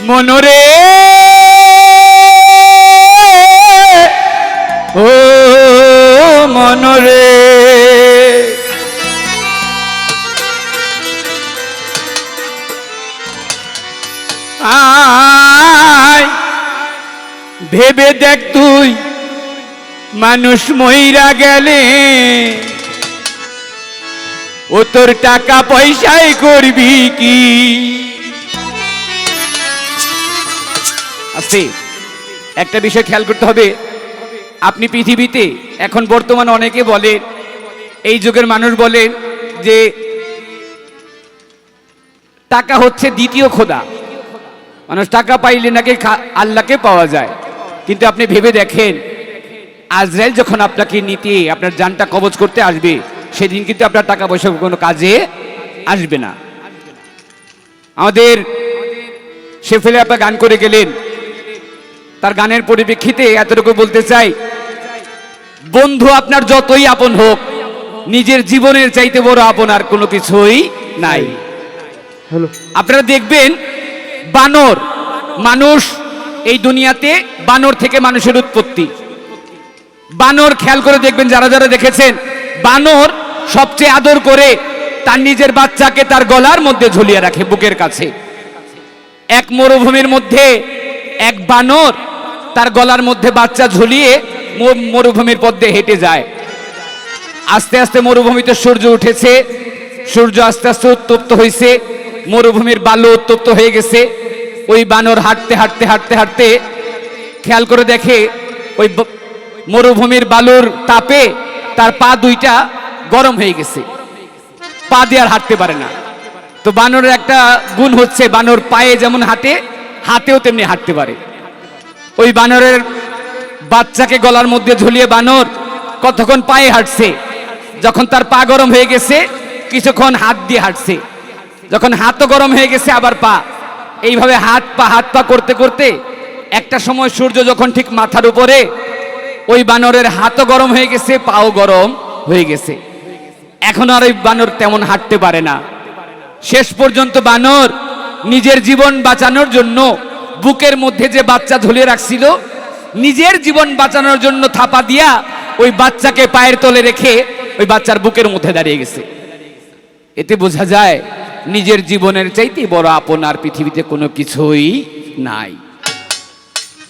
মনরে ও মনরে আয় ভেবে দেখ তুই মানুষ মইরা গেলে ও তোর টাকা পয়সায় করবি কি আস্তে একটা বিষয় খেয়াল করতে হবে আপনি পৃথিবীতে এখন বর্তমানে অনেকে বলে এই যুগের মানুষ বলে যে টাকা হচ্ছে দ্বিতীয় খোদা মানুষ টাকা পাইলে নাকি আল্লাহকে পাওয়া যায় কিন্তু আপনি ভেবে দেখেন আজরাইল যখন আপনাকে নিতে আপনার জানটা কবজ করতে আসবে সেদিন কিন্তু আপনার টাকা পয়সা কোনো কাজে আসবে না আমাদের সে ফেলে আপনার গান করে গেলেন তার গানের পরিপ্রেক্ষিতে এতটুকু বলতে চাই বন্ধু আপনার যতই আপন হোক নিজের জীবনের চাইতে বড় আপন আর কোনো কিছুই নাই আপনারা দেখবেন বানর মানুষ এই দুনিয়াতে বানর থেকে মানুষের উৎপত্তি বানর খেয়াল করে দেখবেন যারা যারা দেখেছেন বানর সবচেয়ে আদর করে তার নিজের বাচ্চাকে তার গলার মধ্যে ঝুলিয়ে রাখে বুকের কাছে এক মরুভূমির মধ্যে এক বানর তার গলার মধ্যে বাচ্চা ঝুলিয়ে মরুভূমির পথে হেঁটে যায় আস্তে আস্তে মরুভূমিতে সূর্য উঠেছে সূর্য আস্তে আস্তে উত্তপ্ত হয়েছে মরুভূমির বালু উত্তপ্ত হয়ে গেছে ওই বানর হাঁটতে হাঁটতে হাঁটতে হাঁটতে খেয়াল করে দেখে ওই মরুভূমির বালুর তাপে তার পা দুইটা গরম হয়ে গেছে পা দিয়ে আর হাঁটতে পারে না তো বানরের একটা গুণ হচ্ছে বানর পায়ে যেমন হাঁটে হাতেও তেমনি হাঁটতে পারে ওই বানরের বাচ্চাকে গলার মধ্যে ঝুলিয়ে বানর কতক্ষণ পায়ে হাঁটছে যখন তার পা গরম হয়ে গেছে কিছুক্ষণ হাত দিয়ে হাঁটছে যখন হাতও গরম হয়ে গেছে আবার পা এইভাবে হাত পা করতে করতে একটা সময় সূর্য যখন ঠিক মাথার উপরে ওই বানরের হাতও গরম হয়ে গেছে পাও গরম হয়ে গেছে এখন আর ওই বানর তেমন হাঁটতে পারে না শেষ পর্যন্ত বানর নিজের জীবন বাঁচানোর জন্য বুকের মধ্যে যে বাচ্চা ঝুলিয়ে রাখছিল নিজের জীবন বাঁচানোর জন্য থাপা দিয়া ওই বাচ্চাকে পায়ের তলে রেখে ওই বাচ্চার বুকের মধ্যে দাঁড়িয়ে গেছে এতে বোঝা যায় নিজের জীবনের চাইতে বড় আপন আর পৃথিবীতে কোনো কিছুই নাই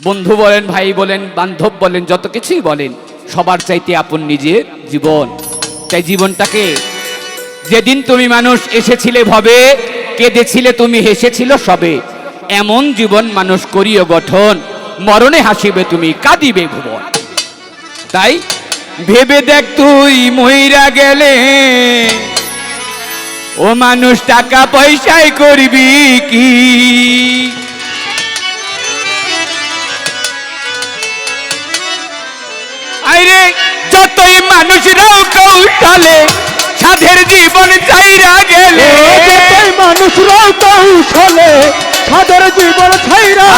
বন্ধু বলেন ভাই বলেন বান্ধব বলেন যত কিছুই বলেন সবার চাইতে আপন নিজের জীবন তাই জীবনটাকে যেদিন তুমি মানুষ এসেছিলে ভবে কেঁদেছিলে তুমি হেসেছিল সবে এমন জীবন মানুষ করিও গঠন মরণে হাসিবে তুমি কাঁদিবে ভুবন তাই ভেবে দেখ তুই মইরা গেলে ও মানুষ টাকা পয়সায় করবি কি আরে যতই মানুষরাও কৌশলে সাধের জীবন চাইরা গেলে যতই মানুষরাও কৌশলে সাধের জীবন ছাইরা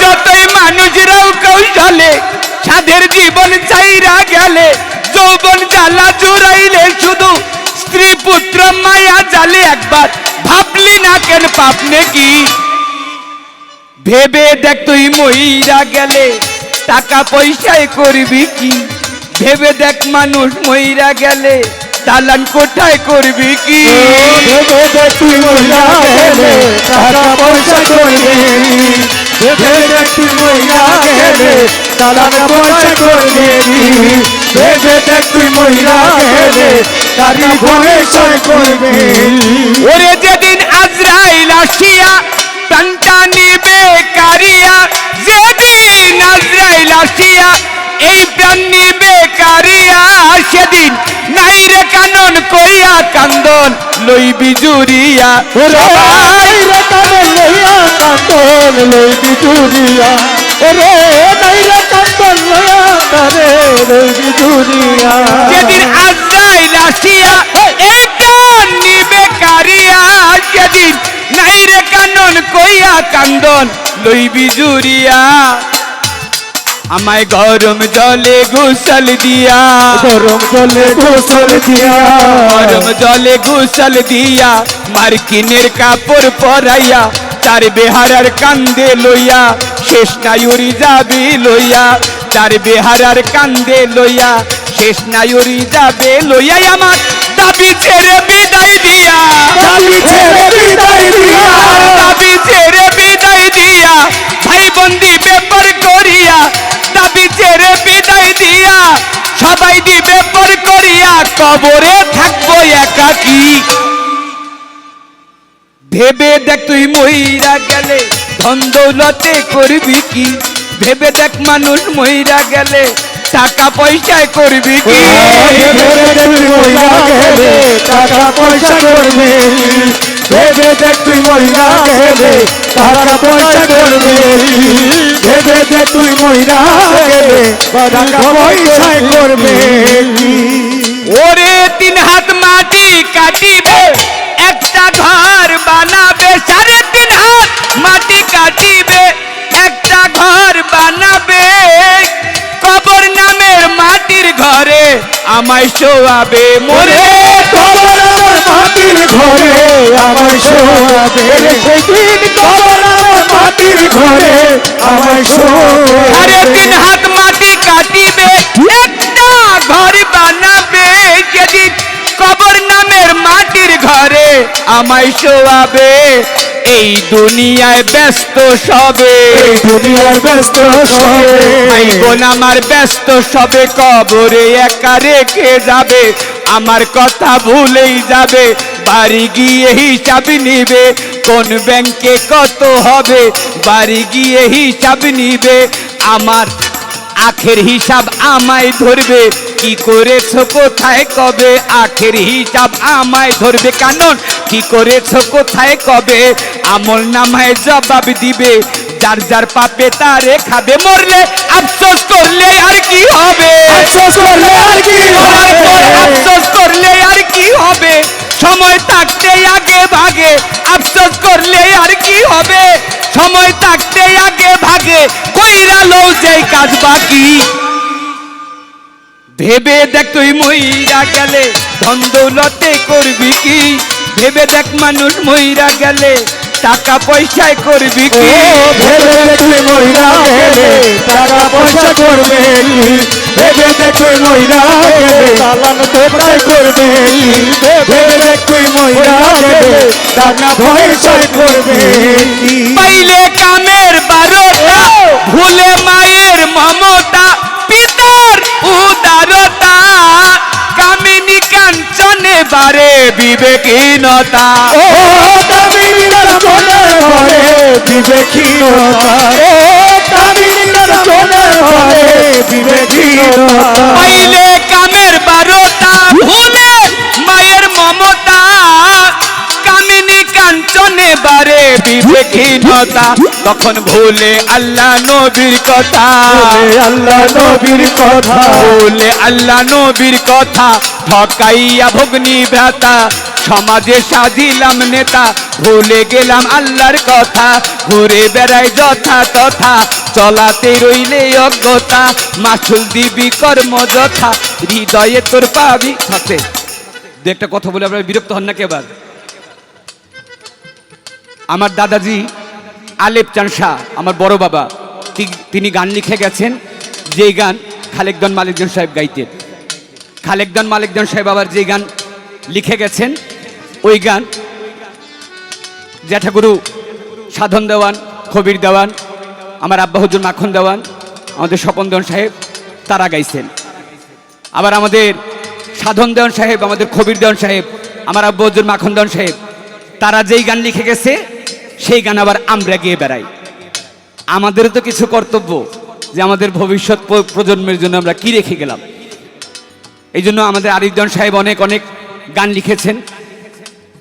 যতই মানুষরাও কৌশলে সাধের জীবন চাইরা গেলে যৌবন জ্বালা জুড়াইলে শুধু স্ত্রী পুত্র মায়া জালে একবার ভাবলি না কেন পাপ নাকি ভেবে দেখ তুই মইরা গেলে টাকা পয়সায় করবি কি ভেবে দেখ মানুষ মইরা গেলে দালান কোঠায় করবি কি ভেবে দেখ তুই মইরা গেলে টাকা পয়সা করবি ভেবে দেখ তুই মইরা গেলে দালান পয়সা করবি ভেবে দেখ তুই মইরা গেলে টাকা পয়সা করবি ওরে যেদিন আজরাইল আসিয়া প্রাণটা নিবে কারিয়া যেদিন আজরাইল আসিয়া এই প্রাণ নিবে কারিয়া সেদিন নাই রে কানন কইয়া কান্দন লইবি জুরিয়া নাই রে কান্দন লইয়া কান্দন লইবি জুরিয়া ওরে নাই রে কান্দন লইয়া কারে লইবি জুরিয়া যেদিন আজরাইল আসিয়া এই প্রাণ নিবে কারিয়া সেদিন নাই রে কানন কইয়া কান্দন লইবি জুরিয়া আমায় গরম জলে গোসল দিয়া গরম জলে গোসল দিয়া গরম জলে গোসল দিয়া মার্কিনের কাপড় পরাইয়া চার বেহারার কান্দে লইয়া শেষ নায়ুরি যাবি লইয়া, চার বেহারার কান্দে লইয়া শেষ নায়ুরি যাবে লইয়া, আমার দাবি ছেড়ে বিদায় দিয়া, দাবি ছেড়ে বিদায় দিয়া, দাবি ছেড়ে বিদায় দিয়া, ভাই বন্দি ব্যাপার করিয়া, দাবি ছেড়ে বিদায় দিয়া, সবাই দিবে পর করিয়া, কবরে থাকবো একাকী। ভেবে দেখ তুই মইরা গেলে ধন দৌলতে করবি কি, ভেবে দেখ মানুষ মইরা গেলে টাকা পয়সায় করবি কি, টাকা পয়সা করবে, ভেবে দেখ তুই মহিলা গেলে টাকা পয়সা করবে, ভেবে দেখ তুই মহিলা গেলে টাকা পয়সা করবে। ওরে 3 হাত মাটি কাটিবে একটা ঘর বানাবে, 3.5 হাত মাটি কাটিবে একটা ঘর বানাবে, কবর নামের মাটির ঘরে আমায় শোয়াবে মরে, কবর মাটির ঘরে আমায় শোয়াবে, সেদিন কবর মাটির ঘরে আমায় শোয়াবে। 3.5 হাত মাটি কাটিবে একটা ঘর বানাবে, যেদিন কবর নামের মাটির ঘরে আমায় শোয়াবে। এই দুনিয়ায় ব্যস্ত সবে, এই দুনিয়ার ব্যস্ত সবে, ভাই বোন আমার ব্যস্ত সবে, কবরে একা রেখে যাবে, আমার কথা ভুলেই যাবে, বাড়ি গিয়ে হিসাব নিবে, কোন ব্যাংকে কত হবে, বাড়ি গিয়ে হিসাব নিবে, আমার আখের হিসাব আমায় ধরবে, কি করেছো কোথায় কবে, আখের হিসাব আমায় ধরবে, কারণ কি করেছো কোথায় কবে, আমল নামায় জবাব দিবে, যার যার পাপে তারে খাবে, মরলে আফসোস করলে আর কি হবে, আফসোস করলে আর কি মরার পর হবে, আফসোস করলে আর কি হবে, সময় থাকতে আগে ভাগে, আফসোস করলে আর কি হবে, সময় থাকতে আগে ভাগে, কইরা লও যেই কাজ বাকি। ভেবে দেখ তুই মইরা গেলে ধন দৌলতে করবি কি, ভেবে দেখ মানুষ মইরা গেলে টাকা পয়সায় করবি কি, ভেবে দেখ তুই মহিলা গেলে টাকা পয়সা করবে, ভেবে দেখ তুই মহিলা গেলে চালান কোথায় করবে, ভেবে দেখ তুই মহিলা গেলে টাকা পয়সা করবে। পাইলে কামের 12টা ভুলে মায়ের মমতা, পিতার উদারতা, কামিনী কাঞ্চনে বারে বিবেকহীনতা, ও তামিলিনার মনে হয় বিবেকহীনতা, ও তামিলিনার মনে হয় বিবেকহীনতা, পাইলে কামের 12টা ভুলে মায়ের মমতা, কামিনী কাঞ্চনে বারে বিবেকহীনতা, তখন ভুলে আল্লাহ নবীর কথা, আল্লাহ নবীর কথা, ভুলে আল্লাহ নবীর কথা, ঠকাইয়া ভগ্নি ভ্রাতা, সমাজে সাজিলাম নেতা, ভুলে গেলাম আল্লাহর কথা, ঘুরে বেড়াই যথা তথা, চলাতে রইলে অজ্ঞতা, মাসুল দিবি কর্ম যথা, হৃদয়ে তোর পাবি থাকে। দু একটা কথা বলে আপনারা বিরক্ত হন না কেবার। আমার দাদাজি আলেপ চান শাহ, আমার বড় বাবা, তিনি গান লিখে গেছেন, যেই গান খালেকদান মালিকজন সাহেব গাইতেন। খালেকদান মালিকজন সাহেব আবার যে গান লিখে গেছেন, ওই গান জ্যাঠাগুরু সাধন দেওয়ান, কবির দেওয়ান, আমার আব্বা হুজুর মাখন দেওয়ান, আমাদের স্বপন দেওয়ান সাহেব তারা গাইছেন। আবার আমাদের সাধন দেওয়ান সাহেব, আমাদের কবির দেওয়ান সাহেব, আমার আব্বা হুজুর মাখন দেওয়ান সাহেব, তারা যেই গান লিখে গেছে সেই গান আবার আমরা গিয়ে বেড়াই। আমাদেরও তো কিছু কর্তব্য, যে আমাদের ভবিষ্যৎ প্রজন্মের জন্য আমরা কি রেখে গেলাম। এই জন্য আমাদের আরিফজন সাহেব অনেক অনেক গান লিখেছেন।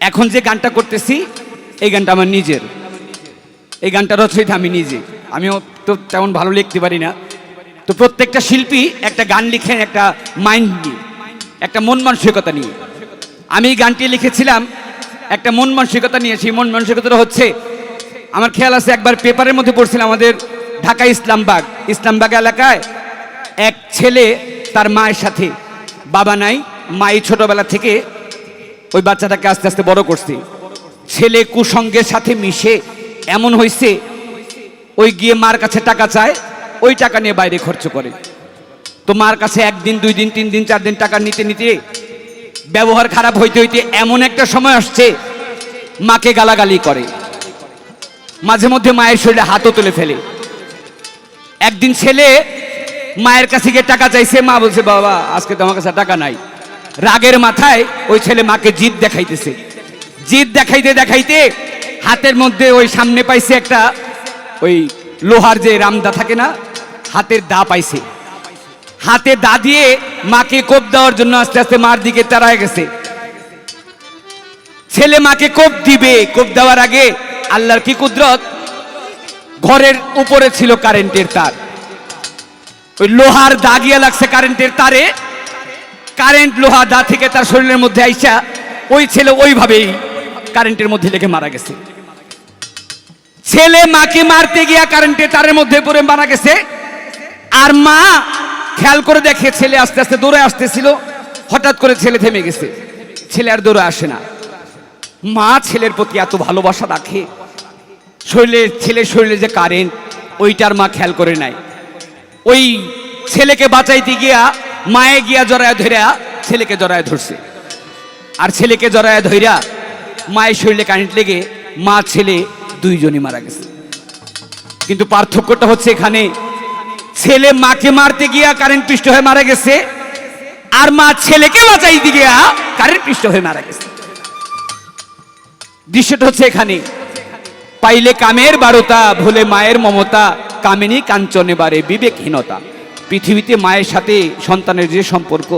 এখন যে গানটা করতেছি এই গানটা আমার নিজের, এই গানটা রচয়িতা আমি নিজে, আমিও তো তেমন ভালো লিখতে পারি না। তো প্রত্যেকটা শিল্পী একটা গান লিখেন একটা মাইন্ড নিয়ে, একটা মন মানসিকতা নিয়ে। আমি এই গানটি লিখেছিলাম একটা মন মানসিকতা নিয়ে। সেই মন মানসিকতাটা হচ্ছে, আমার খেয়াল আছে একবার পেপারের মধ্যে পড়ছিলাম, আমাদের ঢাকা ইসলামবাগ এলাকায় এক ছেলে তার মায়ের সাথে, বাবা নাই, মাই ছোটবেলা থেকে ওই বাচ্চাটাকে আস্তে আস্তে বড় করছে। ছেলে কুসঙ্গের সাথে মিশে এমন হয়েছে ওই গিয়ে মার কাছে টাকা চায়, ওই টাকা নিয়ে বাইরে খরচ করে। তো মার কাছে 1 দিন 2 দিন 3 দিন 4 দিন টাকা নিতে নিতে ব্যবহার খারাপ হইতে হইতে এমন একটা সময় আসছে মাকে গালাগালি করে, মাঝে মধ্যে মায়ের শরীরে হাতও তুলে ফেলে। একদিন ছেলে মায়ের কাছে গিয়ে টাকা চাইছে, মা বলছে বাবা আজকে তো আমার কাছে টাকা নাই। রাগের মাথায় ওই ছেলে মাকে জিদ দেখাইতেছে, জিদ দেখাইতে দেখাইতে হাতের মধ্যে ওই সামনে পাইছে একটা ওই লোহার যে রামদা থাকে না, হাতের দা পাইছে। হাতে দা দিয়ে মাকে কোপ দেওয়ার জন্য আস্তে আস্তে মার দিকে তাড়ায় গেছে। ছেলে মাকে কোপ দিবে, কোপ দেওয়ার আগে আল্লাহর কি কুদরত, ঘরের উপরে ছিল কারেন্টের তার, ওই লোহার দা গিয়া লাগছে কারেন্টের তারে। কারেন্ট লোহা দা থেকে তার শরীরের মধ্যে আইসা ওই ছেলে ওইভাবেই কারেন্টের মধ্যে লেগে মারা গেছে। ছেলে মাকে মারতে গিয়া কারেন্টের তারের মধ্যে পড়ে মারা গেছে। আর মা খেয়াল করে দেখে ছেলে আস্তে আস্তে দৌড়ে আসতেছিল, হঠাৎ করে ছেলে থেমে গেছে, ছেলে আর দৌড়ে আসে না। মা ছেলের প্রতি এত ভালোবাসা রাখে, ছেলের শরীরে যে কারেন্ট ওইটার মা খেয়াল করে নাই। ওই ছেলেকে বাঁচাইতে গিয়া মায়ে গিয়া জড়ায় ধইরা ছেলেকে জড়ায় ধরছে, আর ছেলেকে জড়ায় ধইরা মায়ের শরীরে কারেন্ট লেগে মা ছেলে দুইজনই মারা গেছে। কিন্তু পার্থক্যটা হচ্ছে এখানে, ছেলে মাকে মারতে গিয়া কারেন্ট পৃষ্ঠ হয়ে মারা গেছে, আর মা ছেলেকে বাঁচাইতে গিয়া কারেন্ট পৃষ্ঠ হয়ে মারা গেছে। দৃশ্যটা হচ্ছে এখানে, পাইলে কামের বারোতা, ভুলে মায়ের মমতা, কামিনী কাঞ্চনে বারে বিবেকহীনতা। পৃথিবীতে মায়ের সাথে সন্তানের যে সম্পর্ক,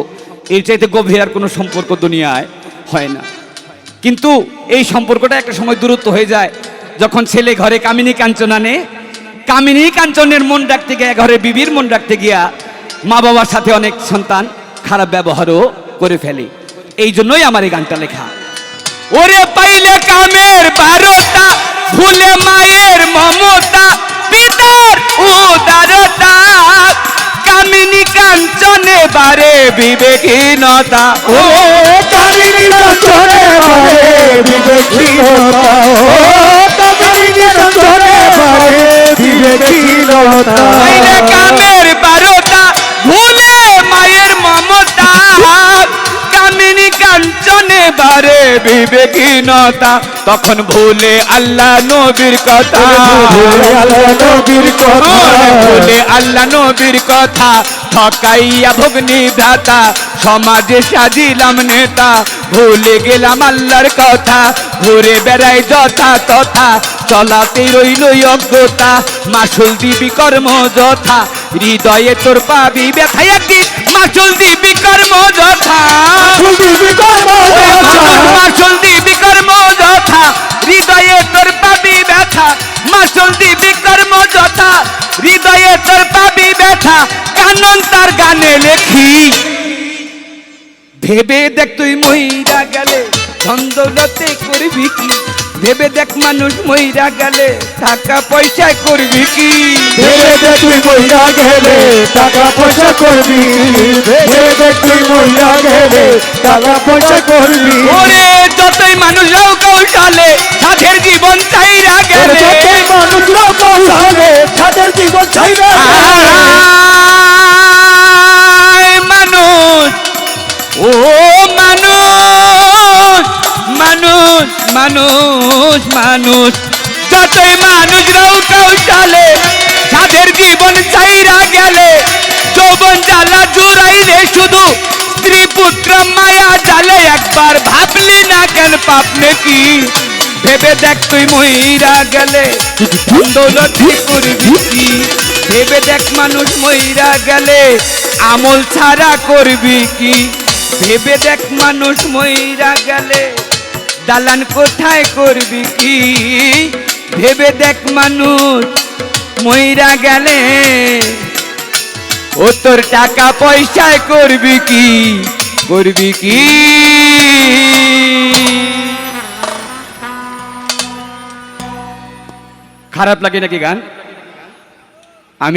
এর চাইতে গভীর আর কোনো সম্পর্ক দুনিয়ায় হয় না। কিন্তু এই সম্পর্কটা একটা সময় দূরত্ব হয়ে যায় যখন ছেলে ঘরে কামিনী কাঞ্চন আনে। কামিনী কাঞ্চনের মন রাখতে গিয়ে, ঘরে বিবির মন রাখতে গিয়া মা বাবার সাথে অনেক সন্তান খারাপ ব্যবহারও করে ফেলে। এই জন্যই আমার এই গানটা লেখা। ওরে পাইলে কামের বারোটা, ভুলে মায়ের মমতা, পিতার উদারতা, কামিনী কাঞ্চনে বারে বিবেকহীনতা। ও কামিনী কাঞ্চনে বারে বিবেকহীনতা, ও কামিনী কাঞ্চনে বারে বিবেকহীনতা। পাইলে কামের বারোটা, ভুলে মায়ের মমতা, কামিনী কাঞ্চনে বারে বিবেকহীনতা। তখন ভুলে আল্লাহ নবীর কথা, ভুলে আল্লাহ নবীর কথা, ভুলে আল্লাহ নবীর কথা, ঠকাইয়া ভগ্নি ভ্রাতা, সমাজে সাজিলাম নেতা, ভুলে গেলাম আল্লাহর কথা, ঘুরে বেড়াই যথা তথা, চলাতে রইল অজ্ঞতা, মাসুল দিবি কর্ম যথা, হৃদয়ে তোর পাবি ব্যথা একদিন, মাসুল দিবি কর্ম যথা, মাসুল দিবি কর্ম যথা, মাসুল দিবি কর্ম যথা, হৃদয়ে তোর পাবি ব্যথা, মাসুল দিবি কর্ম যথা, হৃদয়ে তোর পাবি ব্যথা। কানন তার গানে লেখি, ভেবে দেখ তুই মইরা গেলে ধন্দৌলতে করবি কি, ভেবে দেখ মানুষ মইরা গেলে টাকা পয়সায় করবি কি, ভেবে দেখ তুই মইরা গেলে টাকা পয়সা করবি, ভেবে দেখ তুই মইরা গেলে টাকা পয়সা করবি। ওরে যতই মানুষ কৌশলে সাধের জীবন চাইরা গেলে, যতই মানুষ কৌশলে সাধের জীবন চাইরা গেলে, মানুষ ও মানুষ, মানুষ মানুষ মানুষ, যতই মানুষরাও কৌশলে সাধের জীবন চাইরা গেলে, যৌবন জ্বালা জুড়াইলে শুধু স্ত্রী পুত্র মায়া জালে, একবার ভাবলি না কেন পাপ নাকি, ভেবে দেখ তুই মইরা গেলে দৌলতি করবি কি, ভেবে দেখ মানুষ মইরা গেলে আমল ছাড়া করবি কি, ভেবে দেখ মানুষ মইরা গেলে দালান কোথায় করবি কি, ভেবে দেখ মানুষ মইরা গেলে ও তোর টাকা পয়সায় করবি কি, করবি কি। খারাপ লাগে নাকি গান?